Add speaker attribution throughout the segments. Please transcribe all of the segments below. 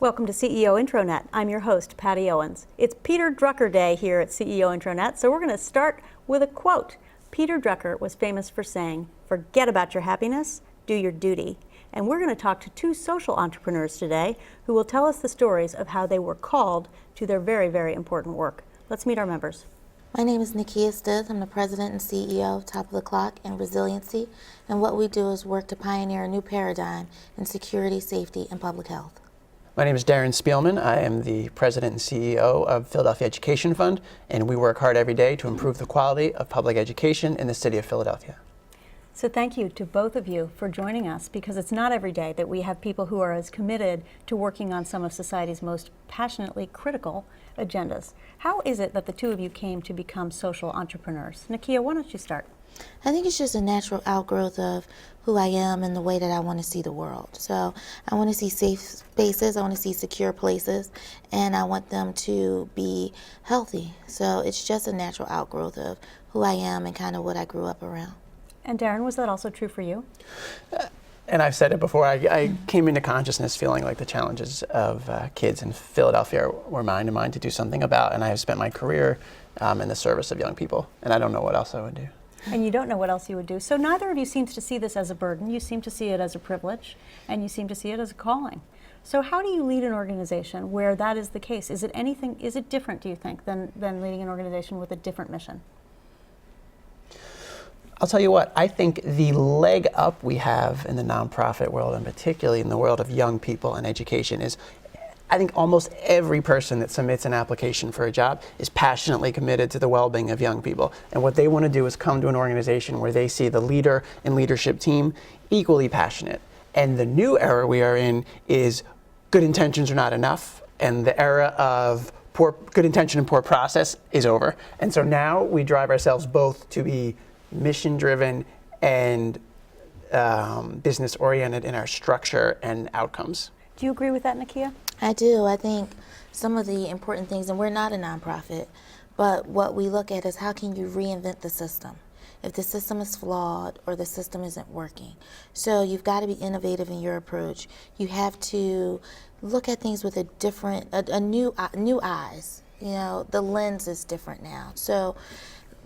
Speaker 1: Welcome to CEO Intronet. I'm your host, Patty Owens. It's Peter Drucker Day here at CEO Intronet, so we're going to start with a quote. Peter Drucker was famous for saying, "Forget about your happiness, do your duty." And we're going to talk to two social entrepreneurs today who will tell us the stories of how they were called to their very, very important work. Let's meet our members.
Speaker 2: My name is Nakia Stith. I'm the president and CEO of Top of the Clock and ResilienC, and what we do is work to pioneer a new paradigm in security, safety, and public health.
Speaker 3: My name is Darren Spielman. I am the president and CEO of Philadelphia Education Fund, and we work hard every day to improve the quality of public education in the city of Philadelphia.
Speaker 1: So thank you to both of you for joining us, because it's not every day that we have people who are as committed to working on some of society's most passionately critical agendas. How is it that the two of you came to become social entrepreneurs? Nakia, why don't you start?
Speaker 2: I think it's just a natural outgrowth of who I am and the way that I want to see the world. So I want to see safe spaces, I want to see secure places, and I want them to be healthy. So it's just a natural outgrowth of who I am and kind of what I grew up around.
Speaker 1: And Darren, was that also true for you?
Speaker 3: And I've said it before, I came into consciousness feeling like the challenges of kids in Philadelphia were mine and mine to do something about, and I have spent my career in the service of young people, and I don't know what else I would do.
Speaker 1: And you don't know what else you would do. So neither of you seems to see this as a burden. You seem to see it as a privilege, and you seem to see it as a calling. So how do you lead an organization where that is the case? Is it different, do you think, than leading an organization with a different mission?
Speaker 3: I'll tell you what, I think the leg up we have in the nonprofit world, and particularly in the world of young people and education, is I think almost every person that submits an application for a job is passionately committed to the well-being of young people. And what they want to do is come to an organization where they see the leader and leadership team equally passionate. And the new era we are in is good intentions are not enough, and the era of good intention and poor process is over. And so now we drive ourselves both to be mission-driven and business-oriented in our structure and outcomes.
Speaker 1: Do you agree with that, Nakia?
Speaker 2: I do. I think some of the important things, and we're not a nonprofit, but what we look at is how can you reinvent the system if the system is flawed or the system isn't working. So you've got to be innovative in your approach. You have to look at things with a new eyes. You know, the lens is different now. So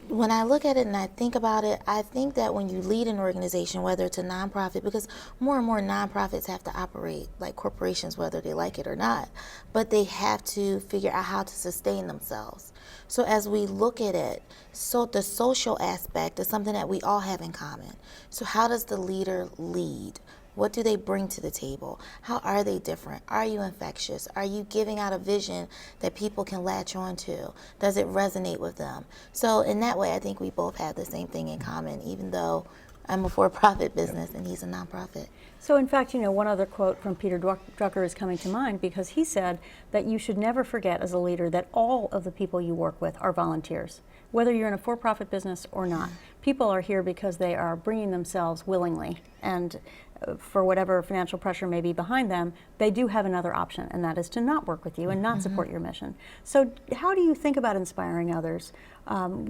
Speaker 2: when I look at it and I think about it, I think that when you lead an organization, whether it's a nonprofit, because more and more nonprofits have to operate like corporations, whether they like it or not, but they have to figure out how to sustain themselves. So as we look at it, so the social aspect is something that we all have in common. So how does the leader lead? What do they bring to the table? How are they different? Are you infectious? Are you giving out a vision that people can latch on to? Does it resonate with them? So in that way, I think we both have the same thing in common, even though I'm a for-profit business and he's a nonprofit.
Speaker 1: So in fact, you know, one other quote from Peter Drucker is coming to mind, because he said that you should never forget as a leader that all of the people you work with are volunteers. Whether you're in a for-profit business or not, people are here because they are bringing themselves willingly, and for whatever financial pressure may be behind them, they do have another option, and that is to not work with you and not support your mission. So how do you think about inspiring others,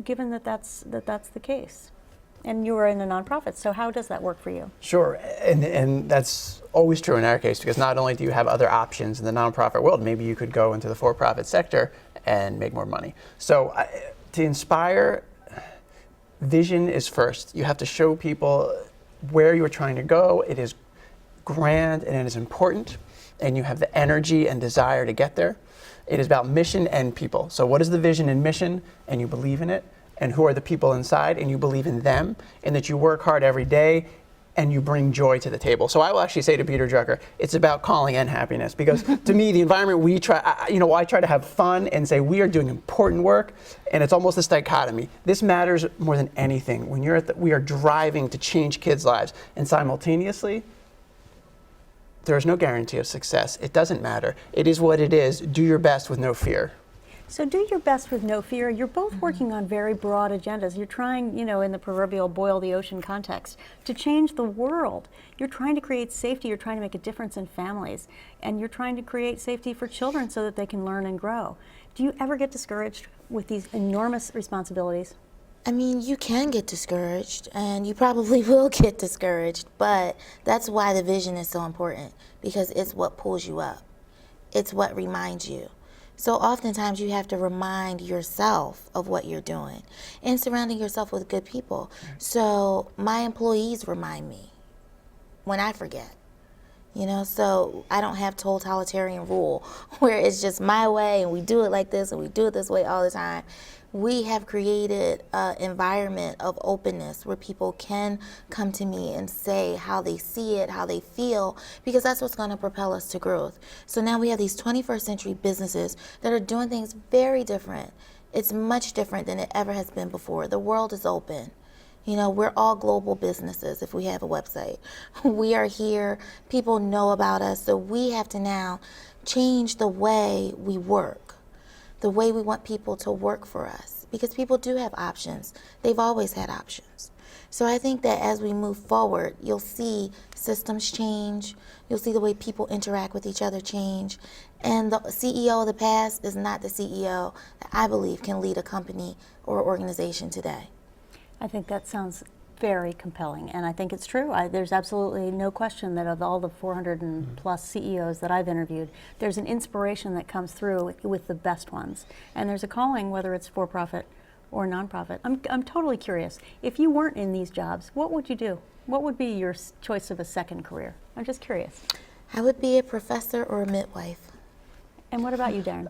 Speaker 1: given that that's the case? And you are in a nonprofit, so how does that work for you?
Speaker 3: Sure, and that's always true in our case, because not only do you have other options in the nonprofit world, maybe you could go into the for-profit sector and make more money. So to inspire, vision is first. You have to show people where you're trying to go. It is grand and it is important, and you have the energy and desire to get there. It is about mission and people. So what is the vision and mission, and you believe in it, and who are the people inside, and you believe in them, and that you work hard every day and you bring joy to the table. So I will actually say to Peter Drucker, it's about calling and happiness, because to me, the environment I try to have fun and say we are doing important work, and it's almost this dichotomy. This matters more than anything. When we are driving to change kids' lives, and simultaneously, there is no guarantee of success. It doesn't matter. It is what it is. Do your best with no fear.
Speaker 1: So do your best with no fear. You're both working on very broad agendas. You're trying, you know, in the proverbial boil the ocean context, to change the world. You're trying to create safety. You're trying to make a difference in families. And you're trying to create safety for children so that they can learn and grow. Do you ever get discouraged with these enormous responsibilities?
Speaker 2: I mean, you can get discouraged, and you probably will get discouraged, but that's why the vision is so important, because it's what pulls you up. it's what reminds you. So oftentimes you have to remind yourself of what you're doing and surrounding yourself with good people. So my employees remind me when I forget. So I don't have totalitarian rule where it's just my way and we do it like this and we do it this way all the time. We have created an environment of openness where people can come to me and say how they see it, how they feel, because that's what's going to propel us to growth. So now we have these 21st century businesses that are doing things very different. It's much different than it ever has been before. The world is open. We're all global businesses if we have a website. We are here, people know about us, so we have to now change the way we work, the way we want people to work for us, because people do have options. They've always had options. So I think that as we move forward, you'll see systems change, you'll see the way people interact with each other change, and the CEO of the past is not the CEO that I believe can lead a company or organization today.
Speaker 1: I think that sounds very compelling, and I think it's true. There's absolutely no question that of all the 400 and plus CEOs that I've interviewed, there's an inspiration that comes through with the best ones. And there's a calling, whether it's for-profit or nonprofit. I'm totally curious. If you weren't in these jobs, what would you do? What would be your choice of a second career? I'm just curious.
Speaker 2: I would be a professor or a midwife.
Speaker 1: And what about you, Darren?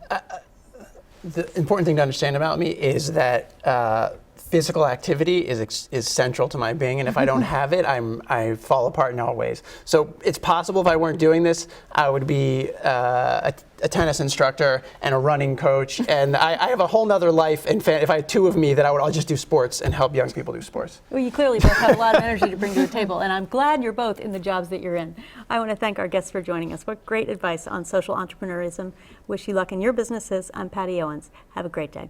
Speaker 3: The important thing to understand about me is that physical activity is central to my being, and if I don't have it, I fall apart in all ways. So it's possible if I weren't doing this, I would be a tennis instructor and a running coach, and I have a whole nother life. And if I had two of me, that I'll just do sports and help young people do sports.
Speaker 1: Well, you clearly both have a lot of energy to bring to the table, and I'm glad you're both in the jobs that you're in. I want to thank our guests for joining us. What great advice on social entrepreneurism. Wish you luck in your businesses. I'm Patty Owens. Have a great day.